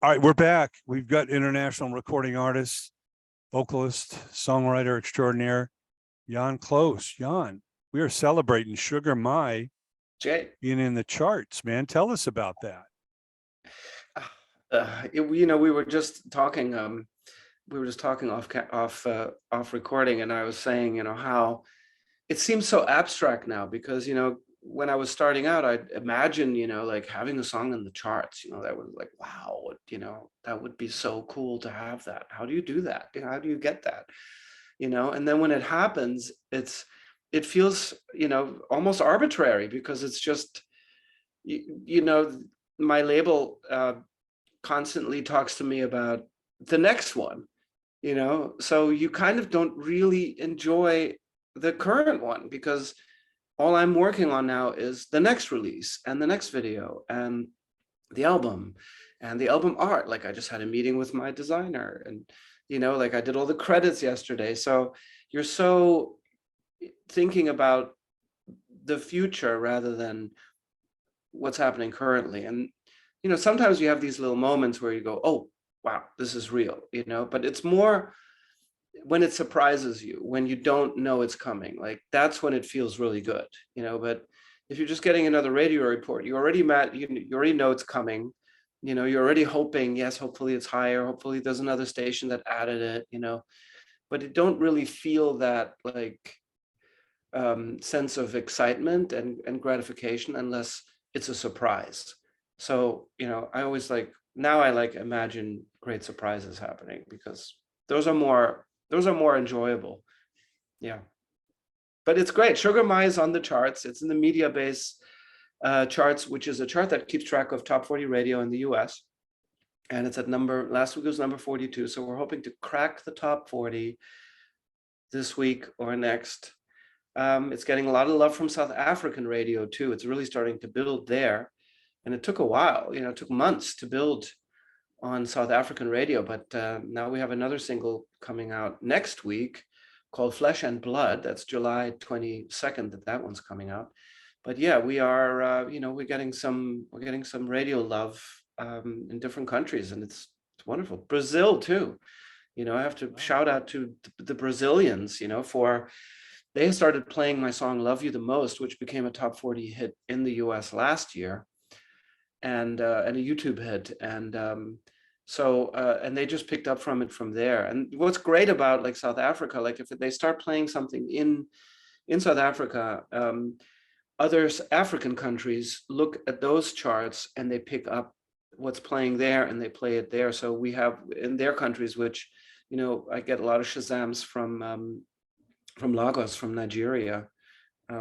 All right, we're back. We've got international recording artist, vocalist, songwriter extraordinaire, JANN KLOSE. JANN, we are celebrating Sugar My Jay, being in the charts, man. Tell us about that. we were just talking. Off recording, and I was saying, how it seems so abstract now because when I was starting out, I'd imagine like having a song in the charts. That was like, wow, that would be so cool to have that. How do you do that? How do you get that? And then when it happens, it feels almost arbitrary because it's just my label constantly talks to me about the next one, so you kind of don't really enjoy the current one because all I'm working on now is the next release and the next video and the album art. Like I just had a meeting with my designer and like I did all the credits yesterday. So you're so thinking about the future rather than what's happening currently. And sometimes you have these little moments where you go, oh wow, this is real, but it's more when it surprises you, when you don't know it's coming. Like that's when it feels really good, but if you're just getting another radio report, you already know it's coming, you're already hoping, yes, hopefully it's higher, hopefully there's another station that added it, but it don't really feel that like sense of excitement and gratification unless it's a surprise. So I always I imagine great surprises happening because those are more enjoyable. Yeah, but it's great. Sugar My is on the charts. It's in the Mediabase charts, which is a chart that keeps track of top 40 radio in the US, and it's at last week was number 42, so we're hoping to crack the top 40 this week or next. It's getting a lot of love from South African radio too. It's really starting to build there, and it took a while, it took months to build on South African radio, but now we have another single coming out next week called Flesh and Blood. That's July 22nd that one's coming out. But yeah, we are we're getting some radio love in different countries, and it's wonderful. Brazil too. I have to shout out to the Brazilians, for they started playing my song Love You the Most, which became a top 40 hit in the US last year, and a YouTube hit. And and they just picked up from it from there. And what's great about like South Africa, like if they start playing something in South Africa, other African countries look at those charts and they pick up what's playing there and they play it there. So we have in their countries, which, I get a lot of Shazams from Lagos, from Nigeria,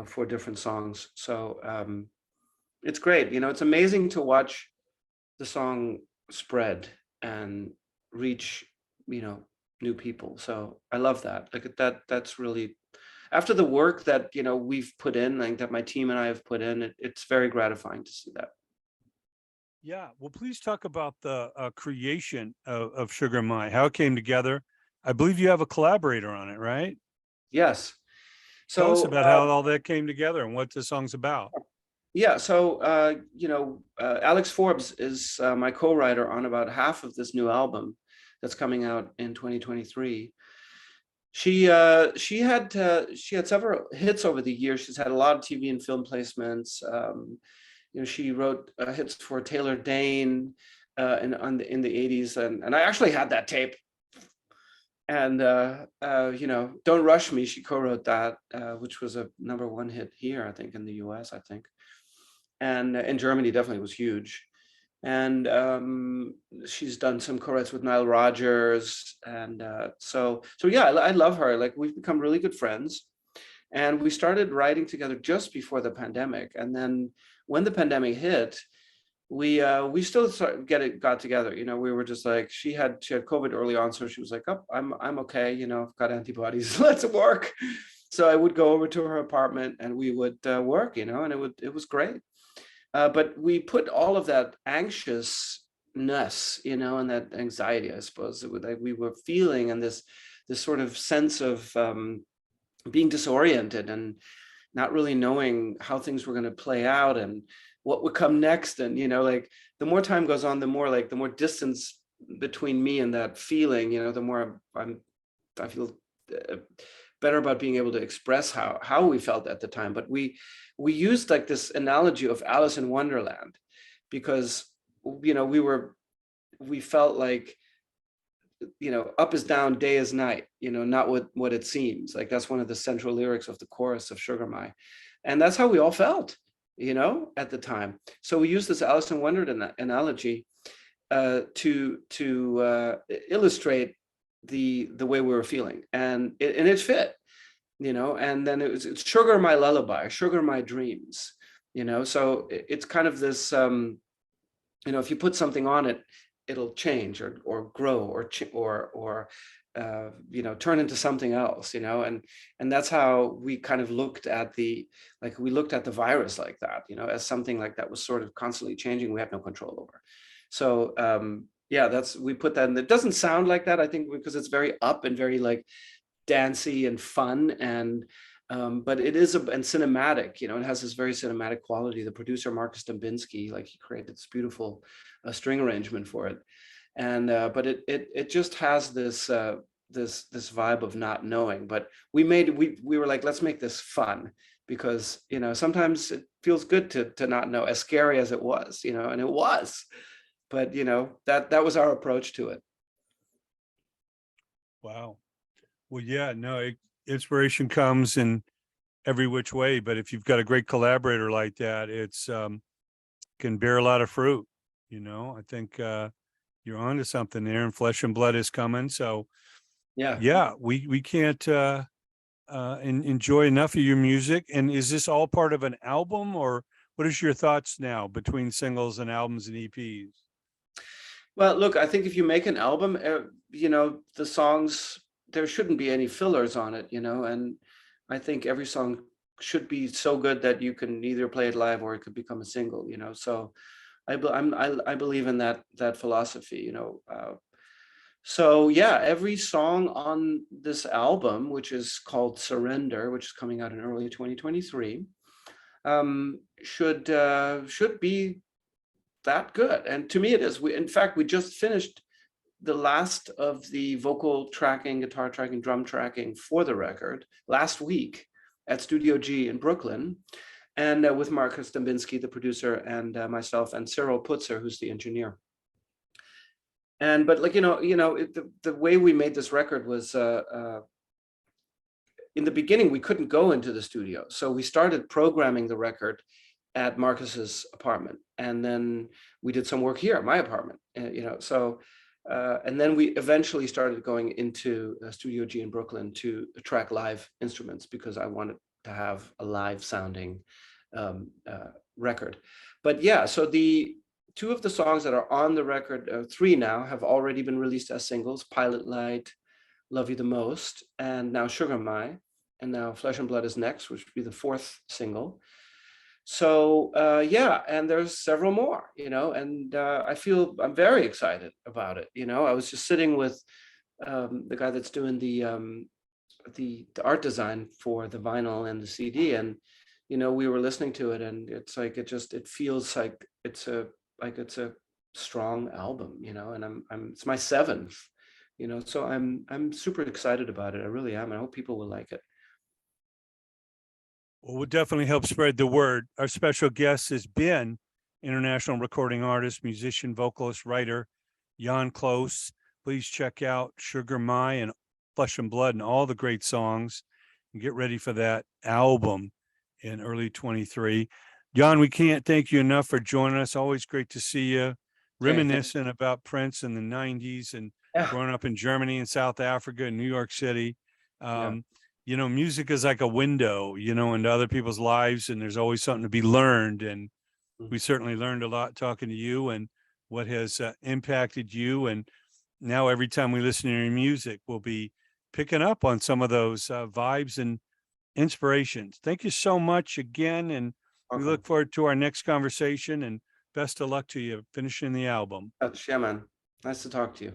for different songs. So it's great. It's amazing to watch the song spread and reach, new people. So I love that. Like that's really, after the work that, we've put in, like that my team and I have put in, it's very gratifying to see that. Yeah, well, please talk about the creation of Sugar My, how it came together. I believe you have a collaborator on it, right? Yes. Tell us So about how all that came together and what the song's about. yeah, so Alex Forbes is my co-writer on about half of this new album that's coming out in 2023. She had several hits over the years. She's had a lot of TV and film placements. She wrote hits for Taylor Dane in the 80s, and I actually had that tape. And Don't Rush Me, she co-wrote that, which was a #1 hit here, I think, in the US, I think. And in Germany definitely was huge. And she's done some co-writes with Nile Rodgers, and so yeah, I love her. Like we've become really good friends, and we started writing together just before the pandemic. And then when the pandemic hit, we still got together. We were just like, she had COVID early on, so she was like, oh, I'm okay, I've got antibodies, let's work. So I would go over to her apartment and we would work, and it was great. But we put all of that anxiousness, and that anxiety, I suppose, that we were feeling, and this sort of sense of being disoriented and not really knowing how things were going to play out, and what would come next. And, like the more time goes on, the more distance between me and that feeling, the more I feel better about being able to express how we felt at the time. But we used like this analogy of Alice in Wonderland, because, we felt like, up is down, day is night, not what it seems like. That's one of the central lyrics of the chorus of Sugar My. And that's how we all felt, at the time. So we use this Alice in Wonderland analogy to illustrate the way we were feeling, and it fit, and then it's Sugar My Lullaby, Sugar My Dreams, so it's kind of this, if you put something on it, it'll change or grow or turn into something else, and that's how we kind of looked at the virus like that, as something like that was sort of constantly changing, we had no control over. So yeah, we put that in. It doesn't sound like that, I think, because it's very up and very like dancey and fun, and but it is and cinematic, it has this very cinematic quality. The producer Marcus Dembinski, like, he created this beautiful string arrangement for it, and but it just has this this vibe of not knowing. But we were like, let's make this fun, because sometimes it feels good to not know, as scary as it was, and it was. But that was our approach to it. Wow. Well, yeah, no, inspiration comes in every which way, but if you've got a great collaborator like that, it's can bear a lot of fruit. I think you're onto something there, and Flesh and Blood is coming. So yeah, we can't enjoy enough of your music. And is this all part of an album, or what is your thoughts now between singles and albums and EPs? Well, look, I think if you make an album, the songs, there shouldn't be any fillers on it, and I think every song should be so good that you can either play it live or it could become a single, so I believe in that philosophy, so yeah, every song on this album, which is called Surrender, which is coming out in early 2023, should be that good. And to me it is. In fact, we just finished the last of the vocal tracking, guitar tracking, drum tracking for the record last week at Studio G in Brooklyn, and with Marcus Dembinski, the producer, and myself, and Cyril Putzer, who's the engineer. And but like the way we made this record was in the beginning we couldn't go into the studio, so we started programming the record at Marcus's apartment, and then we did some work here at my apartment, so and then we eventually started going into Studio G in Brooklyn to track live instruments, because I wanted to have a live sounding record. But yeah, so the two of the songs that are on the record, three now, have already been released as singles: Pilot Light, Love You the Most, and now Sugar My, and now Flesh and Blood is next, which would be the fourth single. So yeah, and there's several more, and I'm very excited about it. I was just sitting with the guy that's doing the art design for the vinyl and the CD, and we were listening to it, and it's like it feels like it's a strong album, and it's my seventh, so I'm super excited about it. I really am. I hope people will like it. Well, we'll definitely help spread the word. Our special guest has been international recording artist, musician, vocalist, writer, JANN KLOSE. Please check out Sugar My and Flesh and Blood and all the great songs, and get ready for that album in early 23. JANN, we can't thank you enough for joining us. Always great to see you, reminiscing about Prince in the 90s and growing up in Germany and South Africa and New York City. Music is like a window, into other people's lives, and there's always something to be learned. And we certainly learned a lot talking to you and what has impacted you. And now every time we listen to your music, we'll be picking up on some of those vibes and inspirations. Thank you so much again. And we look forward to our next conversation, and best of luck to you finishing the album. Yeah, man. Nice to talk to you.